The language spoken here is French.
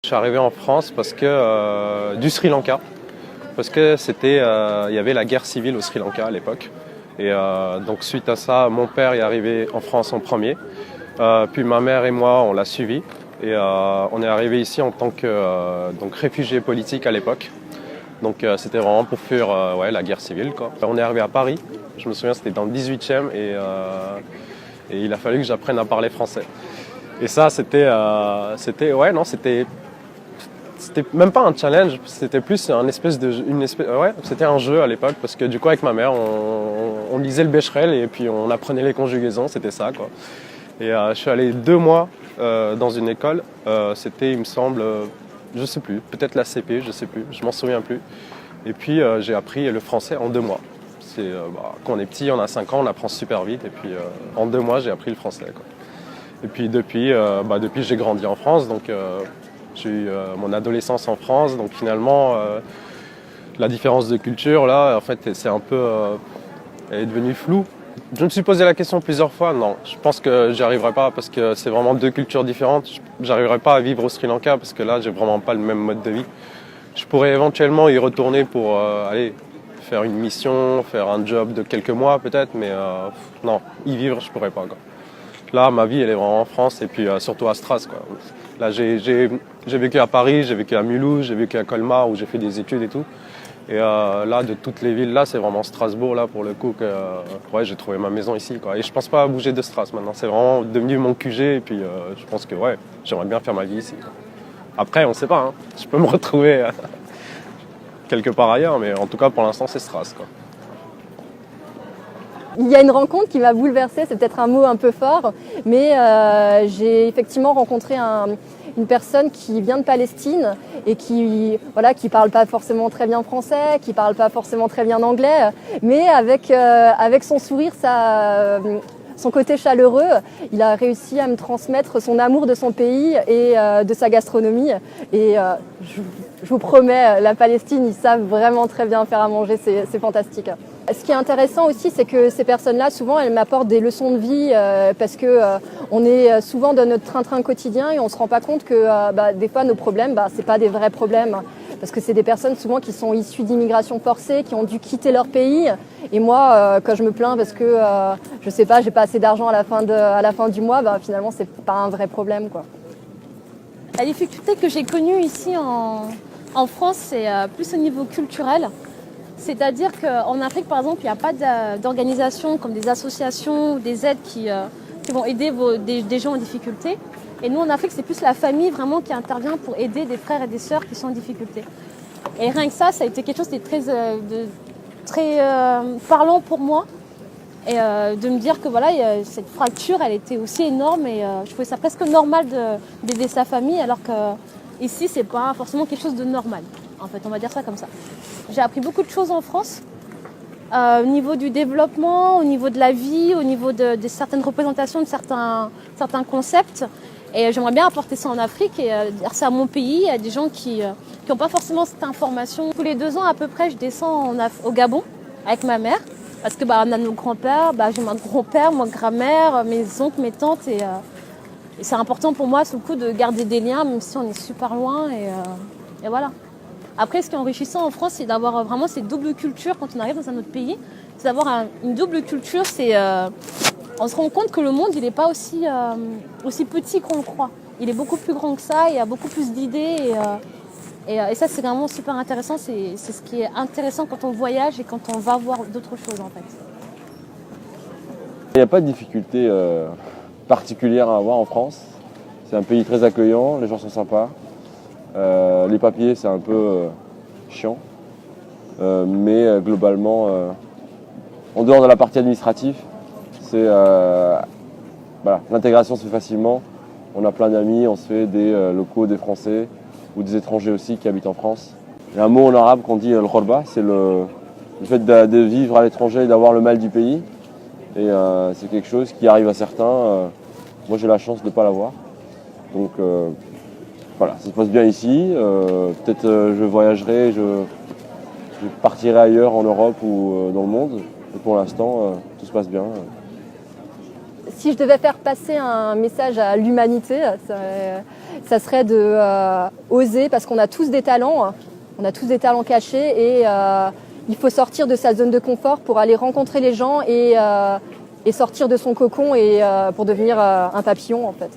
Je suis arrivé en France parce que du Sri Lanka, parce que il y avait la guerre civile au Sri Lanka à l'époque. Et donc suite à ça, mon père est arrivé en France en premier, puis ma mère et moi on l'a suivi. Et on est arrivé ici en tant que donc réfugié politique à l'époque. Donc c'était vraiment pour fuir ouais, la guerre civile, quoi. On est arrivé à Paris, je me souviens c'était dans le 18e et il a fallu que j'apprenne à parler français. Et ça ouais non c'était même pas un challenge, c'était plus c'était un jeu à l'époque parce que du coup avec ma mère on lisait le Becherel et puis on apprenait les conjugaisons, c'était ça quoi. Et je suis allé 2 mois dans une école, c'était il me semble, je sais plus, peut-être la CP, je sais plus, je m'en souviens plus. Et puis j'ai appris le français en 2 mois. Quand on est petit, on a 5 ans, on apprend super vite et puis en 2 mois j'ai appris le français quoi. Et puis depuis j'ai grandi en France, donc j'ai eu mon adolescence en France, donc finalement la différence de culture là, en fait, c'est un peu, elle est devenue floue. Je me suis posé la question plusieurs fois, non, je pense que j'y arriverai pas parce que c'est vraiment 2 cultures différentes. J'arriverai pas à vivre au Sri Lanka parce que là, j'ai vraiment pas le même mode de vie. Je pourrais éventuellement y retourner pour aller faire une mission, faire un job de quelques mois peut-être, mais non, y vivre, je pourrais pas quoi. Là, ma vie, elle est vraiment en France et puis surtout à Stras, quoi. Là, j'ai vécu à Paris, j'ai vécu à Mulhouse, j'ai vécu à Colmar où j'ai fait des études et tout. Et là, de toutes les villes, là, c'est vraiment Strasbourg, là, pour le coup, que ouais, j'ai trouvé ma maison ici, quoi. Et je pense pas bouger de Stras maintenant. C'est vraiment devenu mon QG et puis je pense que ouais, j'aimerais bien faire ma vie ici, quoi. Après, on sait pas, hein. Je peux me retrouver quelque part ailleurs, mais en tout cas, pour l'instant, c'est Stras, quoi. Il y a une rencontre qui m'a bouleversée, c'est peut-être un mot un peu fort, mais j'ai effectivement rencontré une personne qui vient de Palestine et qui parle pas forcément très bien français, qui parle pas forcément très bien anglais, mais avec son sourire, son côté chaleureux, il a réussi à me transmettre son amour de son pays et de sa gastronomie. Et je vous promets, la Palestine, ils savent vraiment très bien faire à manger, c'est fantastique. Ce qui est intéressant aussi, c'est que ces personnes-là, souvent, elles m'apportent des leçons de vie parce que on est souvent dans notre train-train quotidien et on se rend pas compte que des fois nos problèmes, c'est pas des vrais problèmes. Parce que c'est des personnes souvent qui sont issues d'immigration forcée, qui ont dû quitter leur pays. Et moi, quand je me plains parce que je sais pas, j'ai pas assez d'argent à la fin du mois, finalement c'est pas un vrai problème, quoi. La difficulté que j'ai connue ici en France, c'est plus au niveau culturel. C'est-à-dire qu'en Afrique, par exemple, il n'y a pas d'organisations comme des associations ou des aides qui vont aider des gens en difficulté. Et nous, en Afrique, c'est plus la famille vraiment qui intervient pour aider des frères et des sœurs qui sont en difficulté. Et rien que ça a été quelque chose de très parlant pour moi. Et de me dire que voilà, cette fracture, elle était aussi énorme et je trouvais ça presque normal d'aider sa famille, alors qu'ici, c'est pas forcément quelque chose de normal. En fait, on va dire ça comme ça. J'ai appris beaucoup de choses en France, au niveau du développement, au niveau de la vie, au niveau de certaines représentations de certains concepts. Et j'aimerais bien apporter ça en Afrique et dire ça à mon pays, à des gens qui n'ont pas forcément cette information. Tous les 2 ans à peu près, je descends au Gabon avec ma mère. Parce que on a nos grands-pères, j'ai mon grand-père, ma grand-mère, mes oncles, mes tantes. Et c'est important pour moi, sur le coup, de garder des liens, même si on est super loin. Et voilà. Après, ce qui est enrichissant en France, c'est d'avoir vraiment cette double culture quand on arrive dans un autre pays. C'est d'avoir une double culture, on se rend compte que le monde, il n'est pas aussi petit qu'on le croit. Il est beaucoup plus grand que ça, il y a beaucoup plus d'idées. Et ça, c'est vraiment super intéressant. C'est ce qui est intéressant quand on voyage et quand on va voir d'autres choses, en fait. Il n'y a pas de difficulté particulière à avoir en France. C'est un pays très accueillant, les gens sont sympas. Les papiers, c'est un peu chiant. Mais globalement, en dehors de la partie administrative, l'intégration se fait facilement. On a plein d'amis, on se fait des locaux, des Français ou des étrangers aussi qui habitent en France. Il y a un mot en arabe qu'on dit al-khorba, c'est le fait de vivre à l'étranger et d'avoir le mal du pays. Et c'est quelque chose qui arrive à certains. Moi, j'ai la chance de ne pas l'avoir. Donc voilà, ça se passe bien ici. Peut-être je voyagerai, je partirai ailleurs en Europe ou dans le monde. Et pour l'instant, tout se passe bien. Si je devais faire passer un message à l'humanité, ça serait de oser, parce qu'on a tous des talents, cachés et il faut sortir de sa zone de confort pour aller rencontrer les gens et sortir de son cocon et pour devenir un papillon en fait.